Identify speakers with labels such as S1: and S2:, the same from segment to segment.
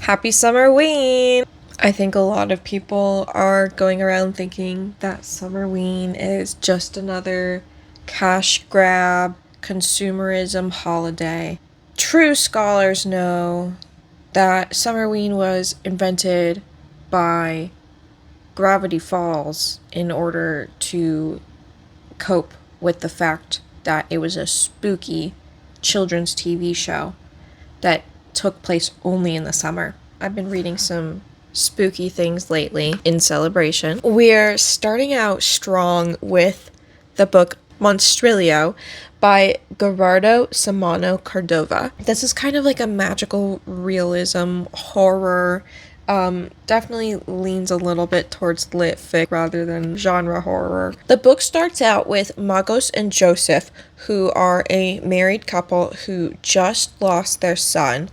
S1: Happy summerween! I think a lot of people are going around thinking that summerween is just another cash grab, consumerism holiday. True scholars know that summerween was invented by Gravity Falls in order to cope with the fact that it was a spooky children's TV show that took place only in the summer. I've been reading some spooky things lately in celebration. We're starting out strong with the book Monstrilio by Gerardo, Sámano, Córdova. This is kind of like a magical realism horror. Definitely leans a little bit towards lit fic rather than genre horror. The book starts out with Magos and Joseph, who are a married couple who just lost their son,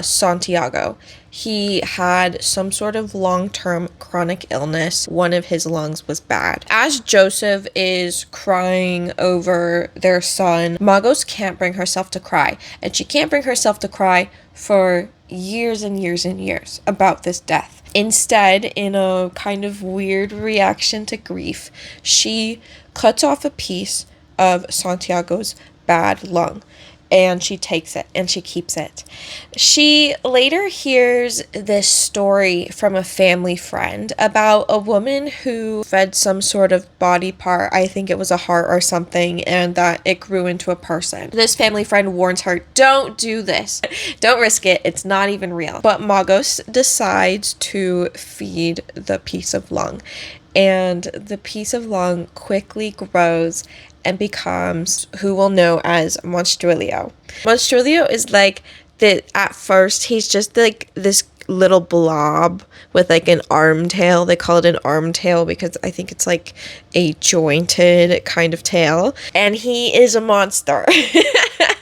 S1: Santiago. He had some sort of long-term chronic illness. One of his lungs was bad. As Joseph is crying over their son, Magos can't bring herself to cry. And she can't bring herself to cry for years and years and years about this death. Instead, in a kind of weird reaction to grief, she cuts off a piece of Santiago's bad lung. And she takes it and she keeps it. She later hears this story from a family friend about a woman who fed some sort of body part, I think it was a heart or something, and that it grew into a person. This family friend warns her, don't do this. Don't risk it. It's not even real. But Magos decides to feed the piece of lung. And the piece of lung quickly grows and becomes who we'll know as Monstrilio. Monstrilio is like at first he's just like this little blob with like an arm tail. They call it an arm tail because I think it's like a jointed kind of tail. And he is a monster.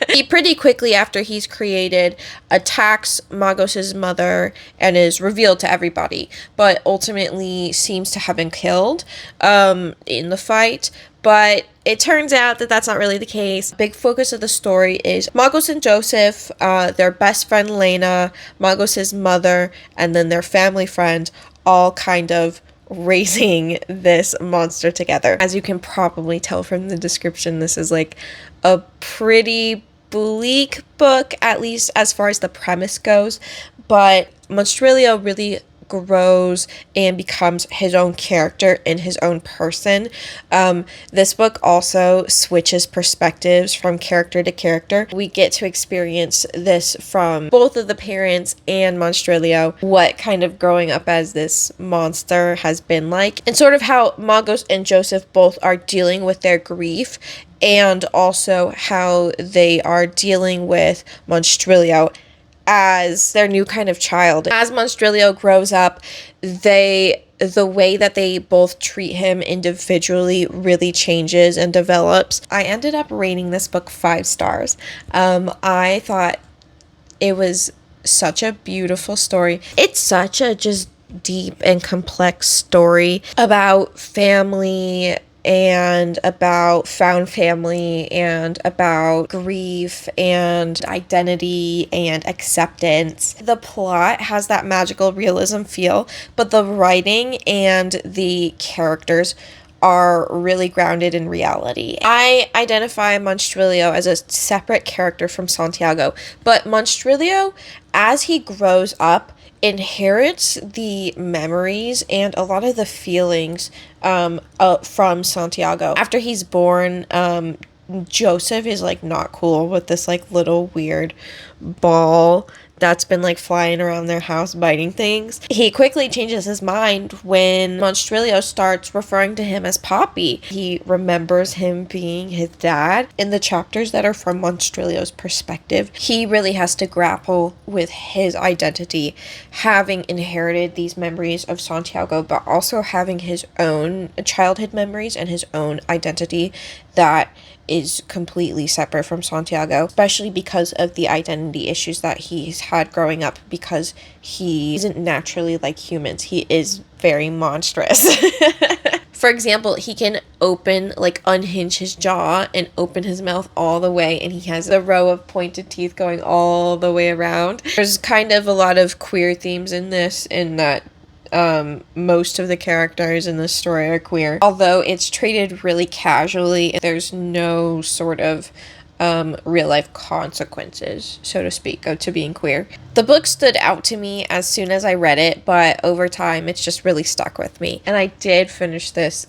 S1: He pretty quickly after he's created attacks Magos' mother and is revealed to everybody, but ultimately seems to have been killed in the fight. But it turns out that that's not really the case. Big focus of the story is Magos and Joseph, their best friend Lena, Magos' mother, and then their family friend, all kind of raising this monster together. As you can probably tell from the description, this is like a pretty bleak book, at least as far as the premise goes. But Monstrilio really grows and becomes his own character and his own person. This book also switches perspectives from character to character. We get to experience this from both of the parents and Monstrilio, what kind of growing up as this monster has been like, and sort of how Magos and Joseph both are dealing with their grief, and also how they are dealing with Monstrilio as their new kind of child. As Monstrilio grows up, the way that they both treat him individually really changes and develops. I ended up rating this book 5 stars. I thought it was such a beautiful story. It's such a just deep and complex story about family and about found family and about grief and identity and acceptance. The plot has that magical realism feel, but the writing and the characters are really grounded in reality. I identify Monstrilio as a separate character from Santiago, but Monstrilio, as he grows up, inherits the memories and a lot of the feelings from Santiago. After he's born, Joseph is like not cool with this like little weird ball that's been like flying around their house biting things. He quickly changes his mind when Monstrilio starts referring to him as Poppy. He remembers him being his dad. In the chapters that are from Monstrilio's perspective, he really has to grapple with his identity, having inherited these memories of Santiago, but also having his own childhood memories and his own identity that is completely separate from Santiago, especially because of the identity issues that he's had growing up, because he isn't naturally like humans. He is very monstrous. For example, he can unhinge his jaw and open his mouth all the way, and he has a row of pointed teeth going all the way around. There's kind of a lot of queer themes in this, in that most of the characters in this story are queer. Although it's treated really casually, there's no sort of real life consequences, so to speak, to being queer. The book stood out to me as soon as I read it, but over time it's just really stuck with me. And I did finish this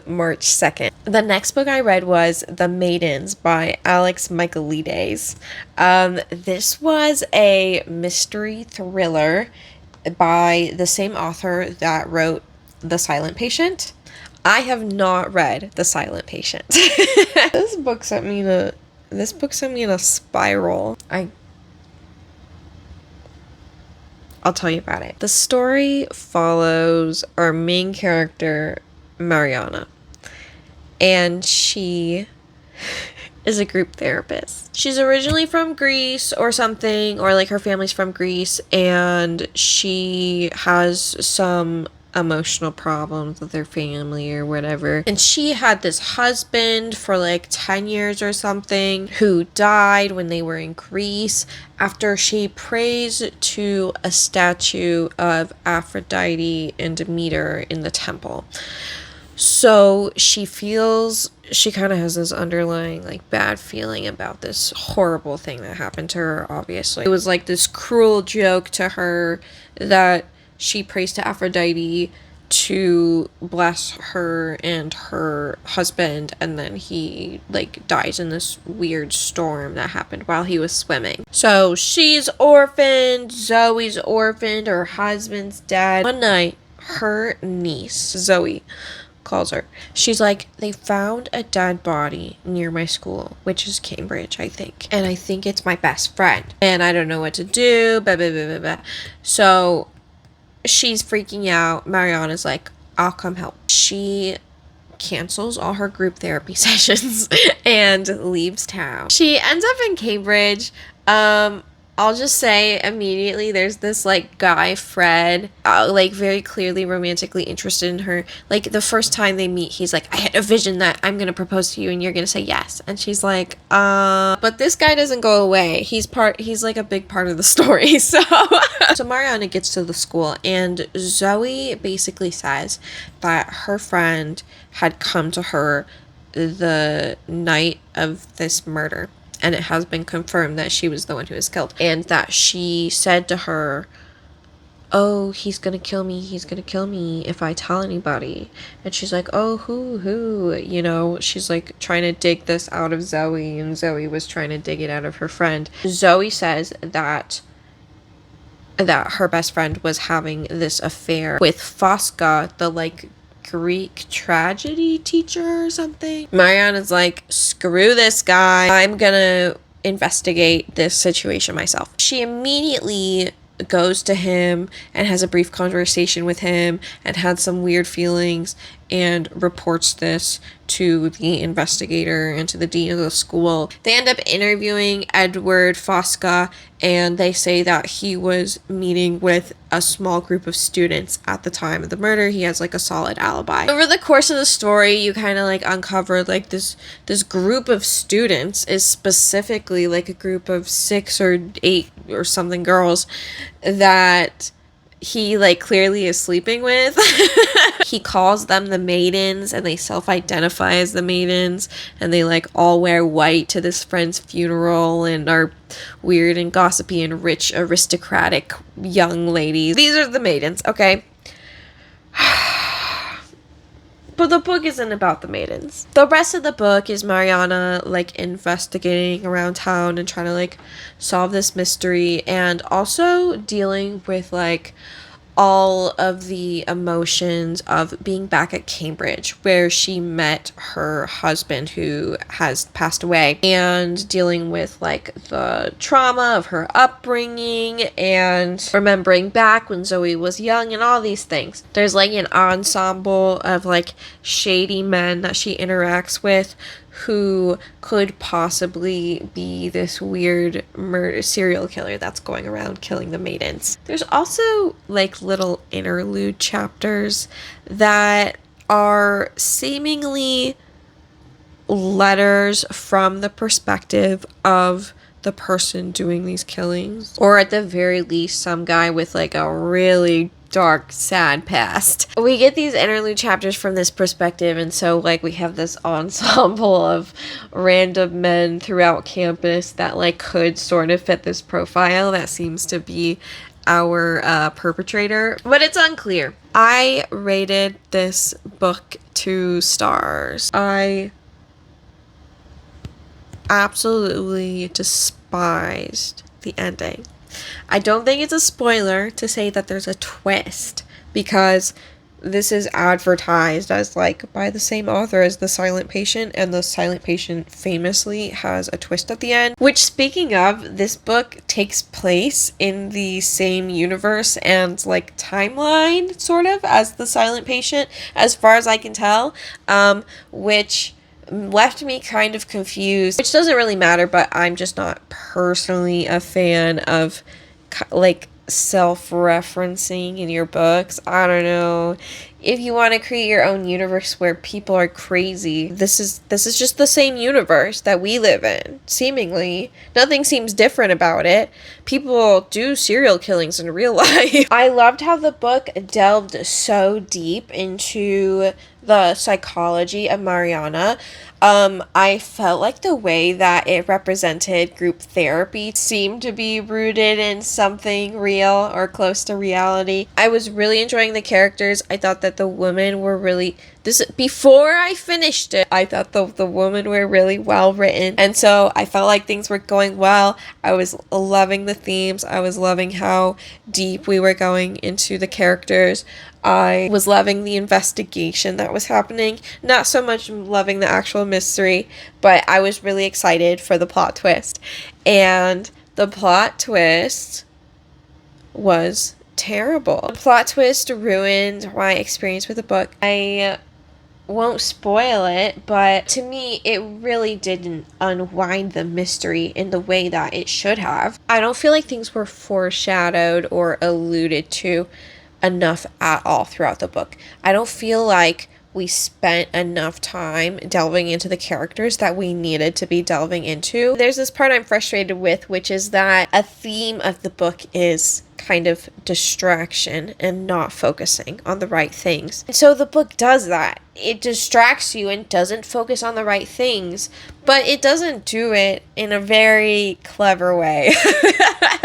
S1: March 2nd. The next book I read was The Maidens by Michaelides. This was a mystery thriller by the same author that wrote The Silent Patient. I have not read The Silent Patient. This book sent me in a spiral. I'll tell you about it. The story follows our main character, Mariana, and she is a group therapist. She's originally from Greece or something, or like her family's from Greece, and she has some emotional problems with her family or whatever. And she had this husband for like 10 years or something who died when they were in Greece after she prays to a statue of Aphrodite and Demeter in the temple. So she kind of has this underlying like bad feeling about this horrible thing that happened to her, obviously. It was like this cruel joke to her that she prays to Aphrodite to bless her and her husband, and then he like dies in this weird storm that happened while he was swimming. So she's orphaned, Zoe's orphaned, her husband's dead. One night, her niece, Zoe, calls her. She's like, they found a dead body near my school, which is Cambridge, I think. And I think it's my best friend. And I don't know what to do, blah, blah, blah, blah, blah. So she's freaking out. Mariana's like, I'll come help. She cancels all her group therapy sessions and leaves town. She ends up in Cambridge. I'll just say immediately there's this like guy, Fred, like very clearly romantically interested in her. Like the first time they meet, he's like, I had a vision that I'm gonna propose to you and you're gonna say yes. And she's like, but this guy doesn't go away. He's like a big part of the story. So Mariana gets to the school, and Zoe basically says that her friend had come to her the night of this murder, and it has been confirmed that she was the one who was killed, and that she said to her, oh, he's gonna kill me if I tell anybody. And she's like, oh, who, you know, she's like trying to dig this out of Zoe, and Zoe was trying to dig it out of her friend. Zoe says that her best friend was having this affair with Fosca, the like Greek tragedy teacher or something. Mariana's like, screw this guy, I'm gonna investigate this situation myself. She immediately goes to him and has a brief conversation with him and had some weird feelings, and reports this to the investigator and to the dean of the school. They end up interviewing Edward Fosca, and they say that he was meeting with a small group of students at the time of the murder. He has like a solid alibi. Over the course of the story, you kind of like uncover like this group of students is specifically like a group of 6 or 8 or something girls that he like clearly is sleeping with. He calls them the Maidens, and they self-identify as the Maidens, and they like all wear white to this friend's funeral and are weird and gossipy and rich aristocratic young ladies. These are the Maidens, okay? But the book isn't about the Maidens. The rest of the book is Mariana like investigating around town and trying to like solve this mystery, and also dealing with like all of the emotions of being back at Cambridge, where she met her husband who has passed away, and dealing with like the trauma of her upbringing and remembering back when Zoe was young and all these things. There's like an ensemble of like shady men that she interacts with who could possibly be this weird serial killer that's going around killing the Maidens. There's also like little interlude chapters that are seemingly letters from the perspective of the person doing these killings, or at the very least some guy with like a really dark, sad past. We get these interlude chapters from this perspective, and so like we have this ensemble of random men throughout campus that like could sort of fit this profile that seems to be our perpetrator, but it's unclear. I rated this book 2 stars. I absolutely despised the ending. I don't think it's a spoiler to say that there's a twist, because this is advertised as like by the same author as The Silent Patient, and The Silent Patient famously has a twist at the end, which, speaking of, this book takes place in the same universe and like timeline sort of as The Silent Patient, as far as I can tell, which left me kind of confused, which doesn't really matter, but I'm just not personally a fan of like self-referencing in your books. I don't know. If you want to create your own universe where people are crazy, this is just the same universe that we live in. Seemingly, nothing seems different about it. People do serial killings in real life. I loved how the book delved so deep into the psychology of Mariana. I felt like the way that it represented group therapy seemed to be rooted in something real or close to reality. I was really enjoying the characters. I thought that the women were really... Before I finished it, I thought the women were really well written, and so I felt like things were going well. I was loving the themes. I was loving how deep we were going into the characters. I was loving the investigation that was happening. Not so much loving the actual mystery, but I was really excited for the plot twist. And the plot twist was terrible. The plot twist ruined my experience with the book. I won't spoil it, but to me, it really didn't unwind the mystery in the way that it should have. I don't feel like things were foreshadowed or alluded to enough at all throughout the book. I don't feel like we spent enough time delving into the characters that we needed to be delving into. There's this part I'm frustrated with, which is that a theme of the book is kind of distraction and not focusing on the right things. And so the book does that. It distracts you and doesn't focus on the right things, but it doesn't do it in a very clever way.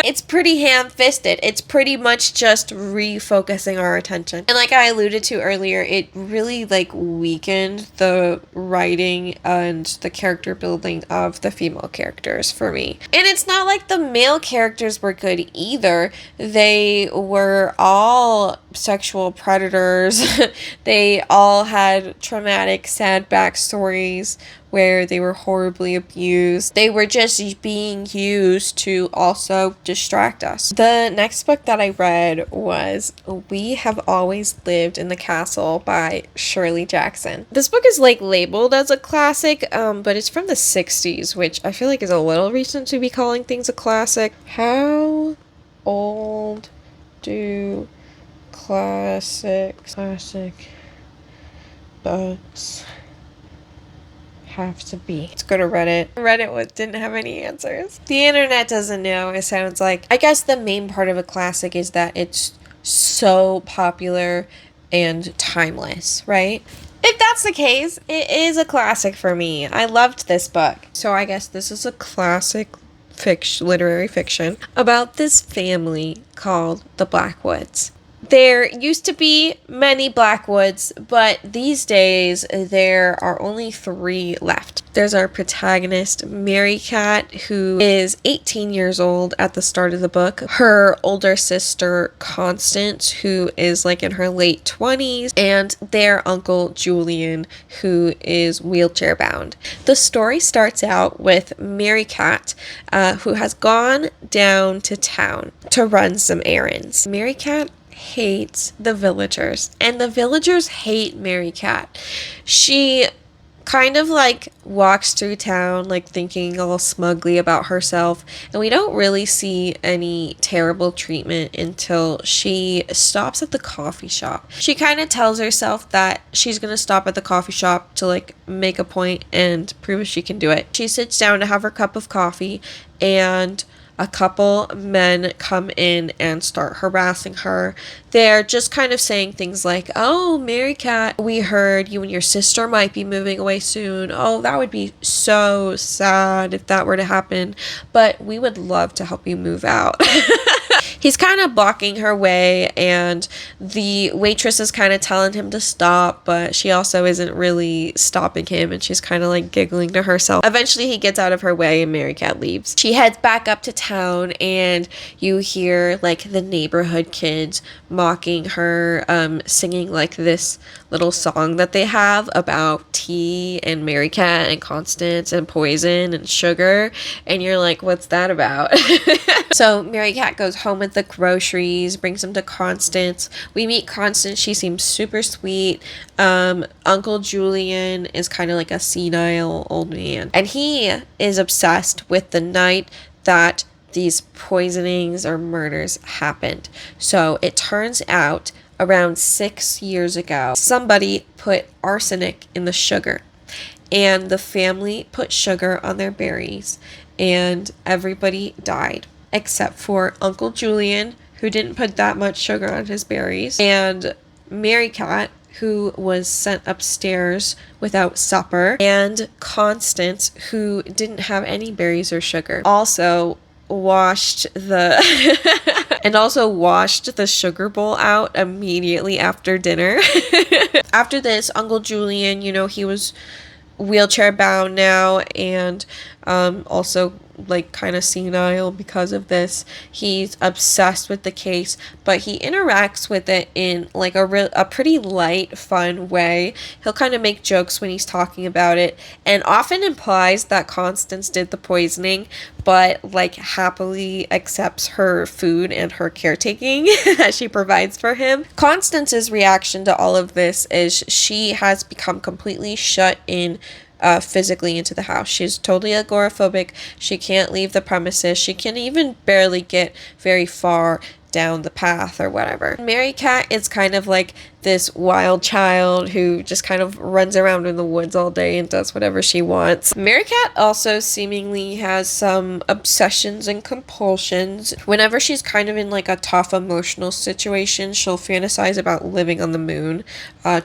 S1: It's pretty ham-fisted. It's pretty much just refocusing our attention. And like I alluded to earlier, it really like weakened the writing and the character building of the female characters for me. And it's not like the male characters were good either. They were all sexual predators. They all had traumatic, sad backstories where they were horribly abused. They were just being used to also distract us. The next book that I read was We Have Always Lived in the Castle by Shirley Jackson. This book is like labeled as a classic, but it's from the 60s, which I feel like is a little recent to be calling things a classic. How old do classic books have to be? Let's go to Reddit. Reddit didn't have any answers. The internet doesn't know. It sounds like, I guess the main part of a classic is that it's so popular and timeless, right? If that's the case, it is a classic for me. I loved this book. So I guess this is a classic literary fiction about this family called the Blackwoods. There used to be many Blackwoods, but these days there are only 3 left. There's our protagonist, Mary Cat, who is 18 years old at the start of the book. Her older sister, Constance, who is like in her late 20s, and their uncle, Julian, who is wheelchair bound. The story starts out with Mary Cat, who has gone down to town to run some errands. Mary Cat hates the villagers, and the villagers hate Mary Cat. She kind of like walks through town like thinking all smugly about herself, and we don't really see any terrible treatment until she stops at the coffee shop. She kind of tells herself that she's gonna stop at the coffee shop to like make a point and prove she can do it. She sits down to have her cup of coffee, and a couple men come in and start harassing her. They're just kind of saying things like, "Oh, Mary Cat, we heard you and your sister might be moving away soon. Oh, that would be so sad if that were to happen, but we would love to help you move out." He's kind of blocking her way, and the waitress is kind of telling him to stop, but she also isn't really stopping him, and she's kind of like giggling to herself. Eventually he gets out of her way and Mary Cat leaves. She heads back up to town, and you hear like the neighborhood kids mocking her, singing like this little song that they have about tea and Mary Cat and Constance and poison and sugar, and you're like, what's that about? So Mary Cat goes home with the groceries, brings them to Constance. We meet Constance. She seems super sweet. Uncle Julian is kind of like a senile old man, and he is obsessed with the night that these poisonings or murders happened. So it turns out around 6 years ago, somebody put arsenic in the sugar, and the family put sugar on their berries, and everybody died except for Uncle Julian, who didn't put that much sugar on his berries, and Mary Cat, who was sent upstairs without supper, and Constance, who didn't have any berries or sugar. Also washed the sugar bowl out immediately after dinner. After this, Uncle Julian, he was wheelchair bound now, and also like kind of senile because of this. He's obsessed with the case, but he interacts with it in like a pretty light, fun way. He'll kind of make jokes when he's talking about it, and often implies that Constance did the poisoning, but like happily accepts her food and her caretaking that she provides for him. Constance's reaction to all of this is she has become completely shut in physically into the house. She's totally agoraphobic. She can't leave the premises. She can even barely get very far down the path or whatever. Mary Cat is kind of like this wild child who just kind of runs around in the woods all day and does whatever she wants. Mary Cat also seemingly has some obsessions and compulsions. Whenever she's kind of in like a tough emotional situation, she'll fantasize about living on the moon,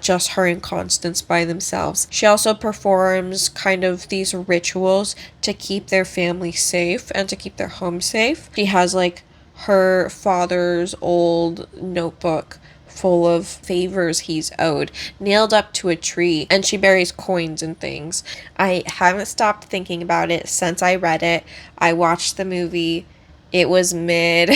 S1: just her and Constance by themselves. She also performs kind of these rituals to keep their family safe and to keep their home safe. She has like her father's old notebook full of favors he's owed nailed up to a tree, and she buries coins and things. I haven't stopped thinking about it since I read it. I watched the movie. It was mid.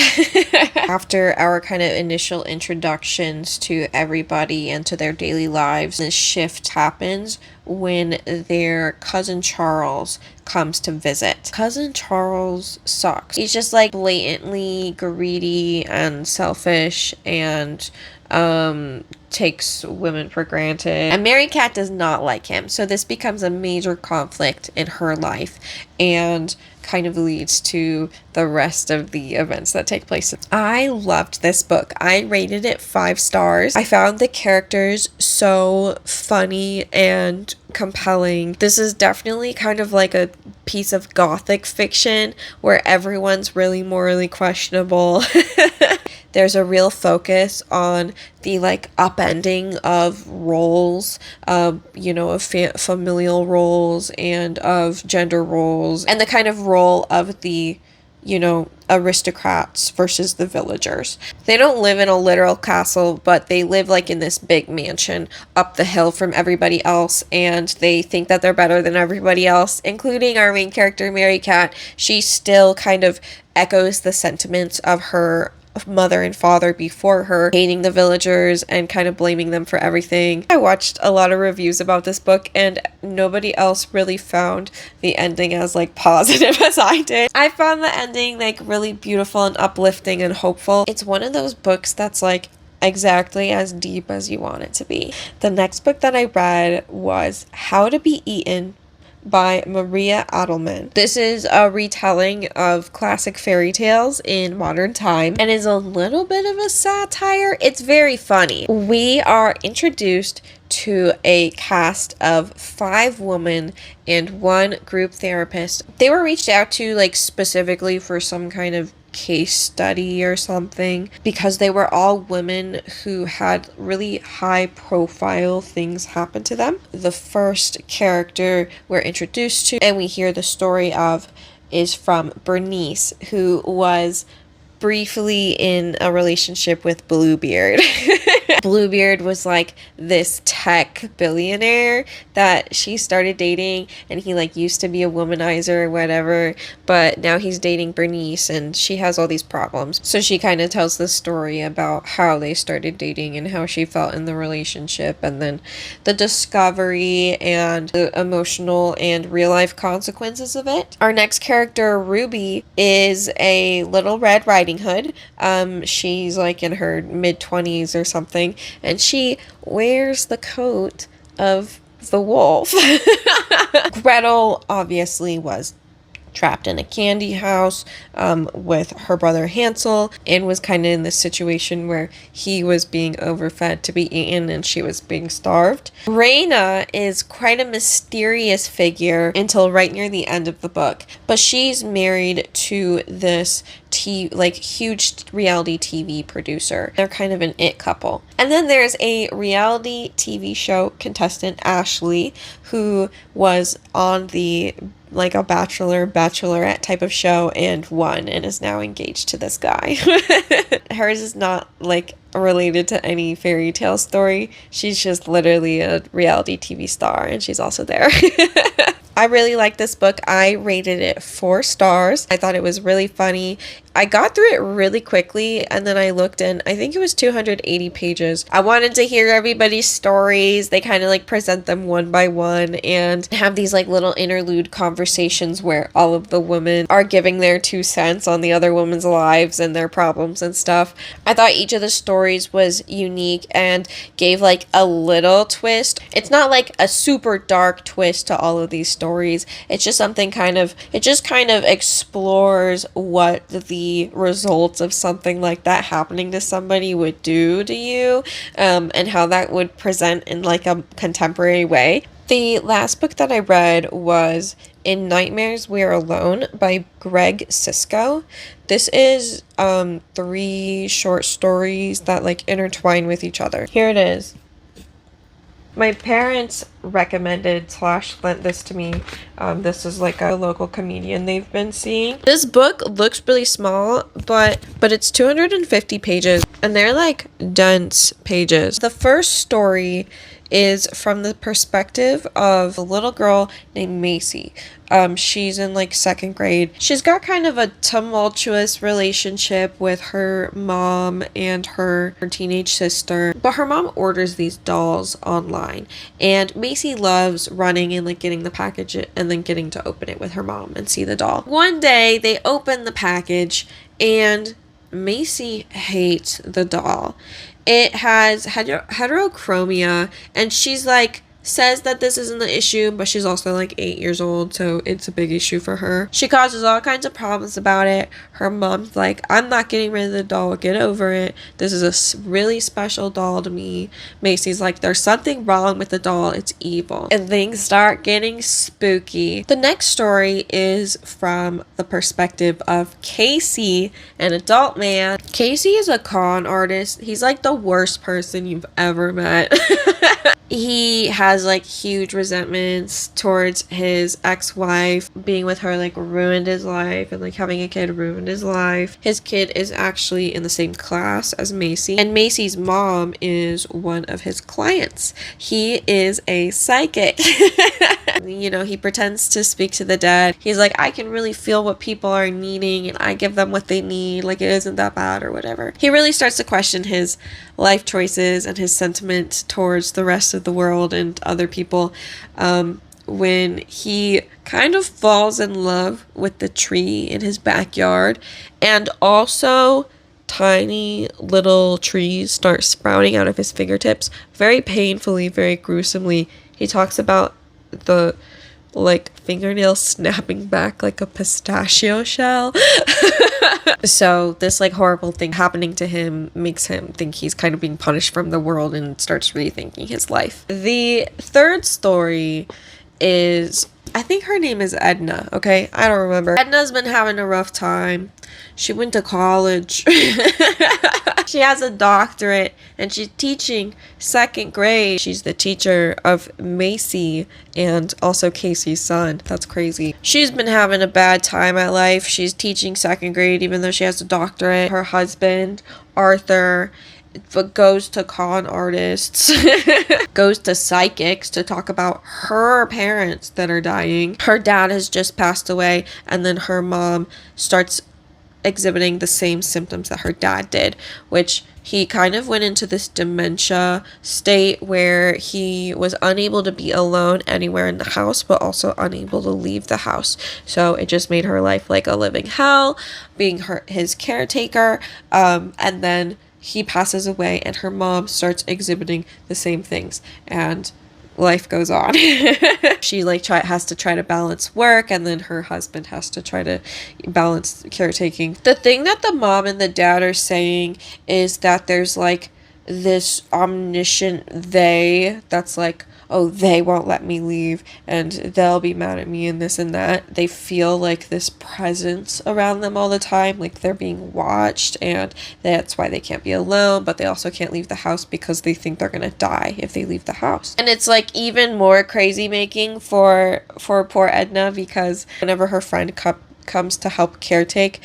S1: After our kind of initial introductions to everybody and to their daily lives, this shift happens when their cousin Charles comes to visit. Cousin Charles sucks. He's just like blatantly greedy and selfish, and takes women for granted. And Mary Cat does not like him. So this becomes a major conflict in her life, and kind of leads to the rest of the events that take place. I loved this book. I rated it 5 stars. I found the characters so funny and compelling. This is definitely kind of like a piece of gothic fiction where everyone's really morally questionable. There's a real focus on the like upending of roles, of familial roles and of gender roles, and the kind of role of the aristocrats versus the villagers. They don't live in a literal castle, but they live like in this big mansion up the hill from everybody else, and they think that they're better than everybody else, including our main character, Mary Cat. She still kind of echoes the sentiments of her mother and father before her, hating the villagers and kind of blaming them for everything. I watched a lot of reviews about this book, and nobody else really found the ending as like positive as I did. I found the ending like really beautiful and uplifting and hopeful. It's one of those books that's like exactly as deep as you want it to be. The next book that I read was How to Be Eaten by Maria Adelmann. This is a retelling of classic fairy tales in modern time and is a little bit of a satire. It's very funny. We are introduced to a cast of 5 women and 1 group therapist. They were reached out to like specifically for some kind of case study or something because they were all women who had really high profile things happen to them. The first character we're introduced to and we hear the story of is from Bernice, who was briefly in a relationship with Bluebeard. Bluebeard was like this tech billionaire that she started dating, and he like used to be a womanizer or whatever, but now he's dating Bernice and she has all these problems. So she kind of tells the story about how they started dating and how she felt in the relationship, and then the discovery and the emotional and real life consequences of it. Our next character, Ruby, is a Little Red Riding Hood. She's like in her mid-20s or something, and she wears the coat of the wolf. Gretel obviously was trapped in a candy house with her brother Hansel, and was kind of in this situation where he was being overfed to be eaten and she was being starved. Reina is quite a mysterious figure until right near the end of the book, but she's married to this huge reality TV producer. They're kind of an it couple. And then there's a reality TV show contestant, Ashley, who was on the like a bachelorette type of show and won, and is now engaged to this guy. Hers is not like related to any fairy tale story. She's just literally a reality TV star, and she's also there. I really like this book. I rated it 4 stars. I thought it was really funny. I got through it really quickly, and then I looked and I think it was 280 pages. I wanted to hear everybody's stories. They kind of like present them one by one and have these like little interlude conversations where all of the women are giving their 2 cents on the other women's lives and their problems and stuff. I thought each of the stories was unique and gave like a little twist. It's not like a super dark twist to all of these stories. It's just something kind of explores what the results of something like that happening to somebody would do to you, and how that would present in like a contemporary way. The last book that I read was In Nightmares We're Alone by Greg Sisco. This is 3 short stories that like intertwine with each other. Here it is. My parents recommended / lent this to me. This is like a local comedian they've been seeing. This book looks really small, but it's 250 pages, and they're like dense pages. The first story is from the perspective of a little girl named Macy. She's in like 2nd grade. She's got kind of a tumultuous relationship with her mom and her teenage sister, but her mom orders these dolls online, and Macy loves running and like getting the package and then getting to open it with her mom and see the doll. One day they open the package and Macy hates the doll. It has heterochromia, and she's like says that this isn't the issue, but she's also like 8 years old, so it's a big issue for her. She causes all kinds of problems about it. Her mom's like, I'm not getting rid of the doll, get over it. This is a really special doll to me. Macy's like, there's something wrong with the doll, it's evil. And things start getting spooky. The next story is from the perspective of Casey, an adult man. Casey is a con artist. He's like the worst person you've ever met. He has like huge resentments towards his ex-wife. Being with her like ruined his life, and like having a kid ruined his life. His kid is actually in the same class as Macy, and Macy's mom is one of his clients. He is a psychic. You know, he pretends to speak to the dead. He's like, I can really feel what people are needing, and I give them what they need, like it isn't that bad or whatever. He really starts to question his life choices and his sentiment towards the rest of the world and other people when he kind of falls in love with the tree in his backyard, and also tiny little trees start sprouting out of his fingertips very painfully, very gruesomely. He talks about the like fingernails snapping back like a pistachio shell. So this like horrible thing happening to him makes him think he's kind of being punished from the world and starts rethinking his life. The third story is, I think her name is Edna, okay? I don't remember. Edna's been having a rough time. She went to college. She has a doctorate and she's teaching 2nd grade. She's the teacher of Macy and also Casey's son. That's crazy. She's been having a bad time at life. She's teaching 2nd grade even though she has a doctorate. Her husband, Arthur, goes to con artists, goes to psychics to talk about her parents that are dying. Her dad has just passed away, and then her mom starts exhibiting the same symptoms that her dad did, which he kind of went into this dementia state where he was unable to be alone anywhere in the house, but also unable to leave the house. So it just made her life like a living hell, being his caretaker. And then he passes away and her mom starts exhibiting the same things, and life goes on. She like has to try to balance work, and then her husband has to try to balance caretaking. The thing that the mom and the dad are saying is that there's like this omniscient they that's like, oh, they won't let me leave and they'll be mad at me and this and that. They feel like this presence around them all the time, like they're being watched, and that's why they can't be alone, but they also can't leave the house because they think they're gonna die if they leave the house. And it's like even more crazy making for poor Edna, because whenever her friend comes to help caretake,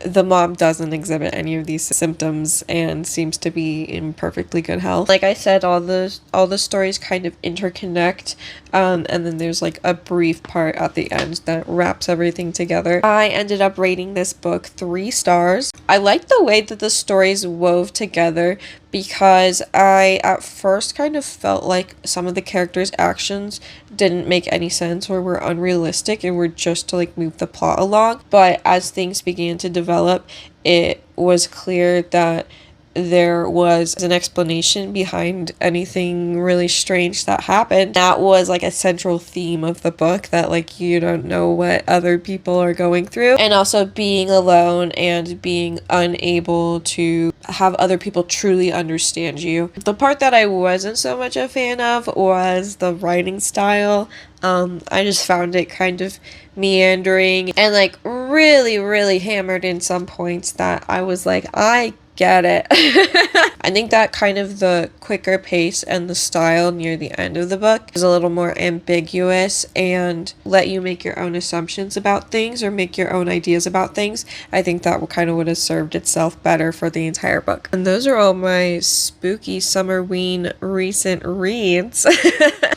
S1: the mom doesn't exhibit any of these symptoms and seems to be in perfectly good health. Like I said, all the stories kind of interconnect, and then there's like a brief part at the end that wraps everything together. I ended up rating this book 3 stars. I like the way that the stories wove together, because I at first kind of felt like some of the characters' actions didn't make any sense or were unrealistic and were just to like move the plot along. But as things began to develop, it was clear that there was an explanation behind anything really strange that happened. That was like a central theme of the book, that like you don't know what other people are going through, and also being alone and being unable to have other people truly understand you. The part that I wasn't so much a fan of was the writing style. I just found it kind of meandering and like really, really hammered in some points that I was like, I get it. I think that kind of the quicker pace and the style near the end of the book is a little more ambiguous and let you make your own assumptions about things or make your own ideas about things. I think that kind of would have served itself better for the entire book. And those are all my spooky summerween recent reads.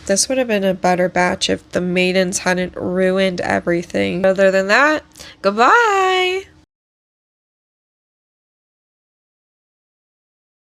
S1: This would have been a better batch if the Maidens hadn't ruined everything. Other than that, goodbye!